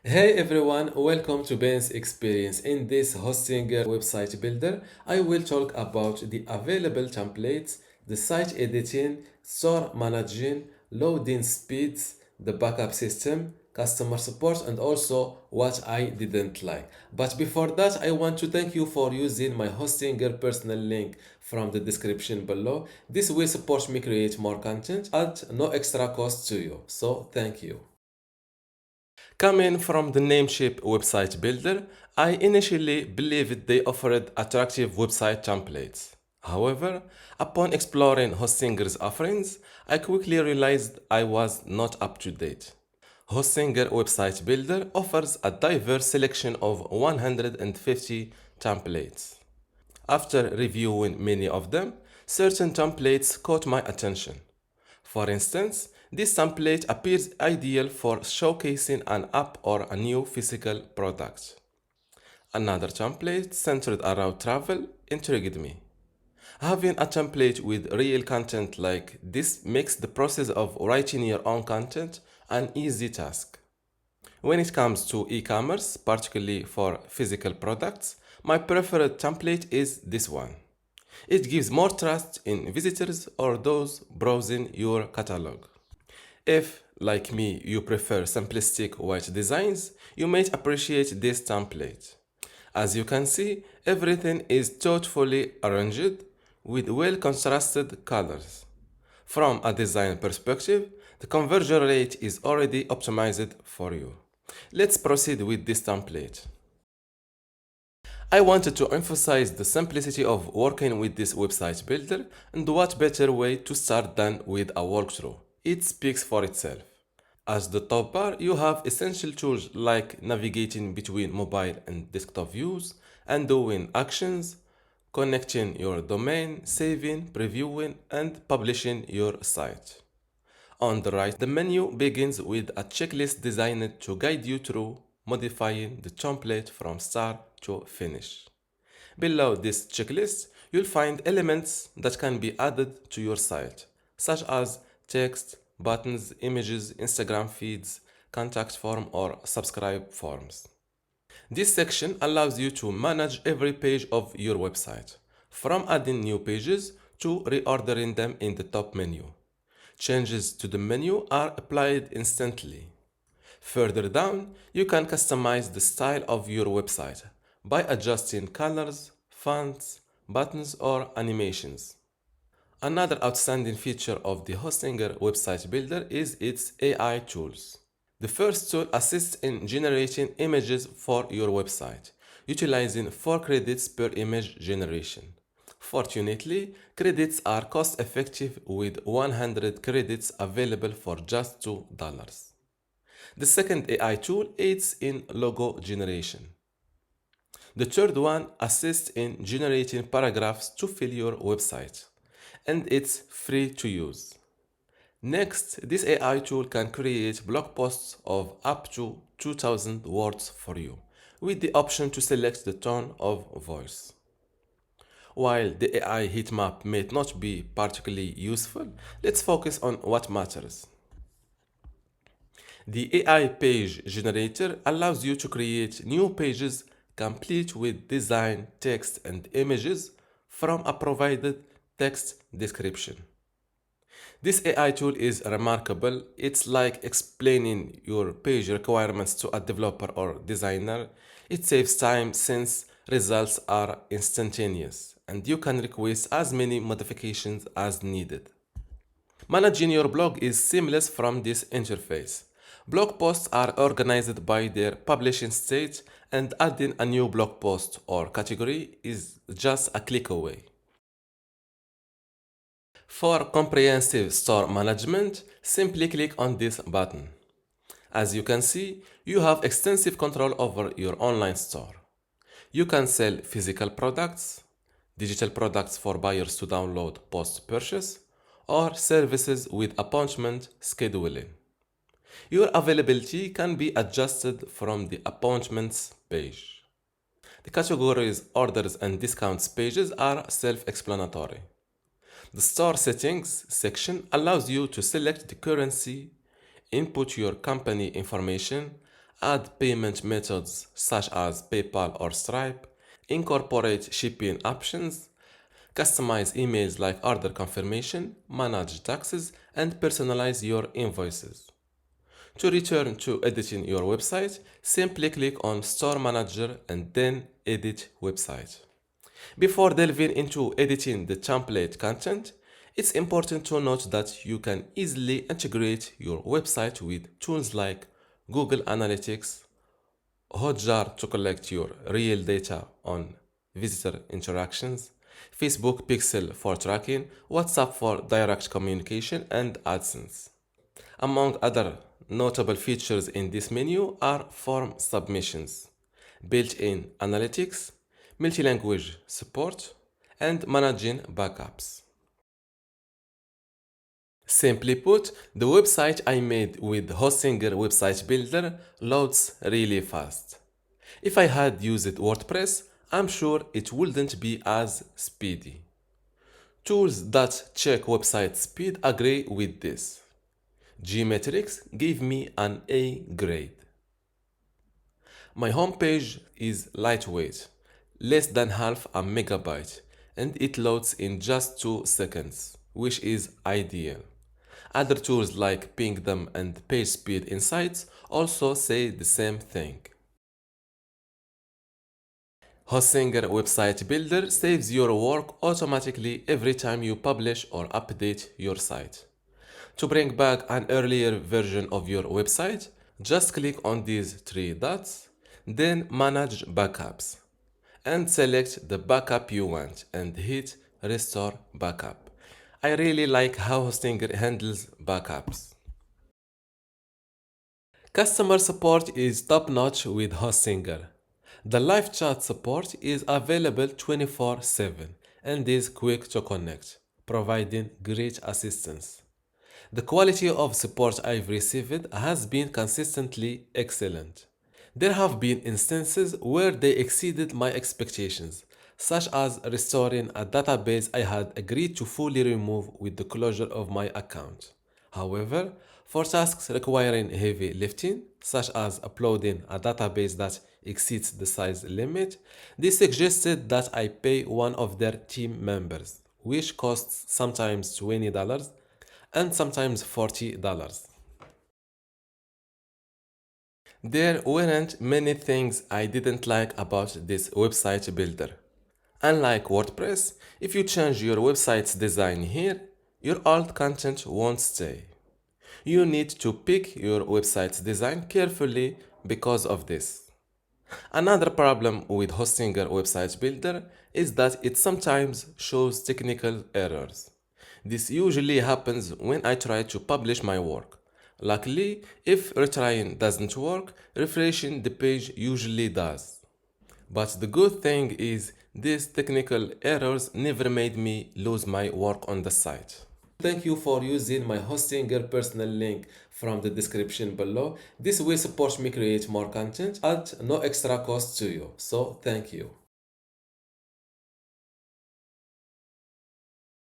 Hey everyone, welcome to Ben's Experience. In this hosting website builder, I will talk about the available templates, the site editing, store managing, loading speeds, the backup system, customer support, and also what I didn't like. But before that, I want to thank you for using my Hostinger personal link from the description below. This will support me create more content at no extra cost to you. So thank you. Coming from the Namecheap website builder, I initially believed they offered attractive website templates. However, upon exploring Hostinger's offerings, I quickly realized I was not up to date. Hostinger Website Builder offers a diverse selection of 150 templates. After reviewing many of them, certain templates caught my attention. For instance, this template appears ideal for showcasing an app or a new physical product. Another template centered around travel intrigued me. Having a template with real content like this makes the process of writing your own content an easy task. When it comes to e-commerce, particularly for physical products, my preferred template is this one. It gives more trust in visitors or those browsing your catalog. If, like me, you prefer simplistic white designs, you might appreciate this template. As you can see, everything is thoughtfully arranged with well contrasted colors. From a design perspective, the conversion rate is already optimized for you. Let's proceed with this template. I wanted to emphasize the simplicity of working with this website builder, and what better way to start than with a walkthrough. It speaks for itself. As the top bar, you have essential tools like navigating between mobile and desktop views, undoing actions, connecting your domain, saving, previewing, and publishing your site. On the right, the menu begins with a checklist designed to guide you through modifying the template from start to finish. Below this checklist, you'll find elements that can be added to your site, such as text, buttons, images, Instagram feeds, contact form, or subscribe forms. This section allows you to manage every page of your website, from adding new pages to reordering them in the top menu. Changes to the menu are applied instantly. Further down, you can customize the style of your website by adjusting colors, fonts, buttons, or animations. Another outstanding feature of the Hostinger website builder is its AI tools. The first tool assists in generating images for your website, utilizing 4 credits per image generation. Fortunately, credits are cost effective with 100 credits available for just $2. The second AI tool aids in logo generation. The third one assists in generating paragraphs to fill your website, and it's free to use. Next, this AI tool can create blog posts of up to 2000 words for you, with the option to select the tone of voice. While the AI heatmap may not be particularly useful, let's focus on what matters. The AI page generator allows you to create new pages complete with design, text, and images from a provided text description. This AI tool is remarkable. It's like explaining your page requirements to a developer or designer. It saves time since results are instantaneous and you can request as many modifications as needed. Managing your blog is seamless from this interface. Blog posts are organized by their publishing stage, and adding a new blog post or category is just a click away. For comprehensive store management, simply click on this button. As you can see, you have extensive control over your online store. You can sell physical products, digital products for buyers to download post-purchase, or services with appointment scheduling. Your availability can be adjusted from the appointments page. The categories, orders, and discounts pages are self-explanatory. The store settings section allows you to select the currency, input your company information, add payment methods such as PayPal or Stripe, incorporate shipping options, customize emails like order confirmation, manage taxes, and personalize your invoices. To return to editing your website, simply click on Store Manager and then Edit Website. Before delving into editing the template content, it's important to note that you can easily integrate your website with tools like Google Analytics, Hotjar to collect your real data on visitor interactions, Facebook Pixel for tracking, WhatsApp for direct communication, and AdSense. Among other notable features in this menu are form submissions, built-in analytics, multi-language support, and managing backups. Simply put, the website I made with Hostinger Website Builder loads really fast. If I had used WordPress, I'm sure it wouldn't be as speedy. Tools that check website speed agree with this. Gmetrics gave me an A grade. My homepage is lightweight, less than half a megabyte, and it loads in just 2 seconds, which is ideal. Other tools like Pingdom and PageSpeed Insights also say the same thing. Hostinger Website Builder saves your work automatically every time you publish or update your site. To bring back an earlier version of your website, just click on these three dots, then Manage Backups, and select the backup you want and hit Restore Backup. I really like how Hostinger handles backups. Customer support is top-notch with Hostinger. The live chat support is available 24/7 and is quick to connect, providing great assistance. The quality of support I've received has been consistently excellent. There have been instances where they exceeded my expectations, such as restoring a database I had agreed to fully remove with the closure of my account. However, for tasks requiring heavy lifting, such as uploading a database that exceeds the size limit, they suggested that I pay one of their team members, which costs sometimes $20 and sometimes $40. There weren't many things I didn't like about this website builder. Unlike WordPress, if you change your website's design here, your old content won't stay. You need to pick your website's design carefully because of this. Another problem with Hostinger Website Builder is that it sometimes shows technical errors. This usually happens when I try to publish my work. Luckily, if retrying doesn't work, refreshing the page usually does. But the good thing is, these technical errors never made me lose my work on the site. Thank you for using my Hostinger personal link from the description below. This will support me create more content at no extra cost to you. So thank you.